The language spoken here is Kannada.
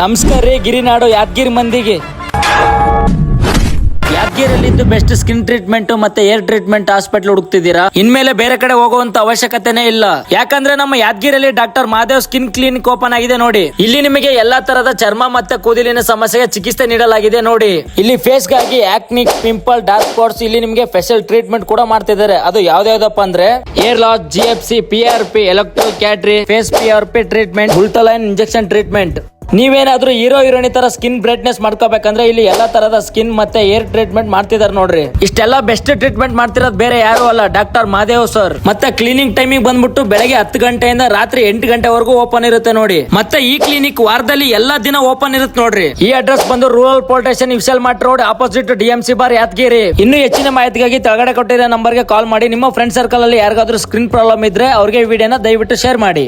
ನಮಸ್ಕಾರ ರೀ ಗಿರಿನಾಡು ಯಾದಗಿರಿ ಮಂದಿಗೆ. ಯಾದಗಿರಿಯಲ್ಲಿದ್ದು ಬೆಸ್ಟ್ ಸ್ಕಿನ್ ಟ್ರೀಟ್ಮೆಂಟ್ ಮತ್ತೆ ಏರ್ ಟ್ರೀಟ್ಮೆಂಟ್ ಹಾಸ್ಪಿಟಲ್ ಹುಡುಕ್ತಿದ್ದೀರಾ? ಇನ್ಮೇಲೆ ಬೇರೆ ಕಡೆ ಹೋಗುವಂತ ಅವಶ್ಯಕತೆನೇ ಇಲ್ಲ. ಯಾಕಂದ್ರೆ ನಮ್ಮ ಯಾದಗಿರಿಯಲ್ಲಿ doctor Mahadev skin clinic open ಆಗಿದೆ ನೋಡಿ. ಇಲ್ಲಿ ನಿಮಗೆ ಎಲ್ಲಾ ತರದ ಚರ್ಮ ಮತ್ತೆ ಕೂದಲಿನ ಸಮಸ್ಯೆಗೆ ಚಿಕಿತ್ಸೆ ನೀಡಲಾಗಿದೆ ನೋಡಿ. ಇಲ್ಲಿ ಫೇಸ್ ಗಾಗಿ ಆಕ್ನಿಕ್, ಪಿಂಪಲ್, ಡಾರ್ಕ್ ಸ್ಪಾಟ್ಸ್ ಇಲ್ಲಿ ನಿಮಗೆ ಸ್ಪೆಷಲ್ ಟ್ರೀಟ್ಮೆಂಟ್ ಕೂಡ ಮಾಡ್ತಿದ್ದಾರೆ. ಅದು ಯಾವ್ದಾವ್ದಪ್ಪ ಅಂದ್ರೆ hair loss, GFC, PRP, electro cautery, face PRP treatment, glutathione injection treatment. ನೀವೇನಾದ್ರೂ ಹೀರೋಯಿನ್ ತರ ಸ್ಕಿನ್ ಬ್ರೈಟ್ನೆಸ್ ಮಾಡ್ಕೋಬೇಕಂದ್ರೆ ಇಲ್ಲಿ ಎಲ್ಲಾ ತರದ ಸ್ಕಿನ್ ಮತ್ತೆ ಏರ್ ಟ್ರೀಟ್ಮೆಂಟ್ ಮಾಡ್ತಿದಾರೆ ನೋಡ್ರಿ. ಇಷ್ಟೆಲ್ಲ ಬೆಸ್ಟ್ ಟ್ರೀಟ್ಮೆಂಟ್ ಮಾಡ್ತಿರೋದು ಬೇರೆ ಯಾರು ಅಲ್ಲ, ಡಾಕ್ಟರ್ ಮಹಾದೇವ್ ಸರ್. ಮತ್ತೆ ಕ್ಲಿನಿಕ್ ಟೈಮಿಂಗ್ ಬಂದ್ಬಿಟ್ಟು ಬೆಳಗ್ಗೆ 10 ಗಂಟೆಯಿಂದ ರಾತ್ರಿ 8 ಗಂಟೆವರೆಗೂ ಓಪನ್ ಇರುತ್ತೆ ನೋಡಿ. ಮತ್ತೆ ಈ ಕ್ಲಿನಿಕ್ ವಾರದಲ್ಲಿ ಎಲ್ಲಾ ದಿನ ಓಪನ್ ಇರುತ್ತೆ ನೋಡ್ರಿ. ಈ ಅಡ್ರೆಸ್ ಬಂದು rural police station, Vishal mart road, opposite DMC bar, Yadgiri. ಇನ್ನು ಹೆಚ್ಚಿನ ಮಾಹಿತಿಗಾಗಿ ಕೆಳಗಡೆ ಕೊಟ್ಟಿರೋ ನಂಬರ್ಗೆ ಕಾಲ್ ಮಾಡಿ. ನಿಮ್ಮ ಫ್ರೆಂಡ್ ಸರ್ಕಲ್ ಅಲ್ಲಿ ಯಾರಿಗಾದ್ರೂ ಸ್ಕಿನ್ ಪ್ರಾಬ್ಲಮ್ ಇದ್ರೆ ಅವ್ರಿಗೆ ವಿಡಿಯೋನ ದಯವಿಟ್ಟು ಶೇರ್ ಮಾಡಿ.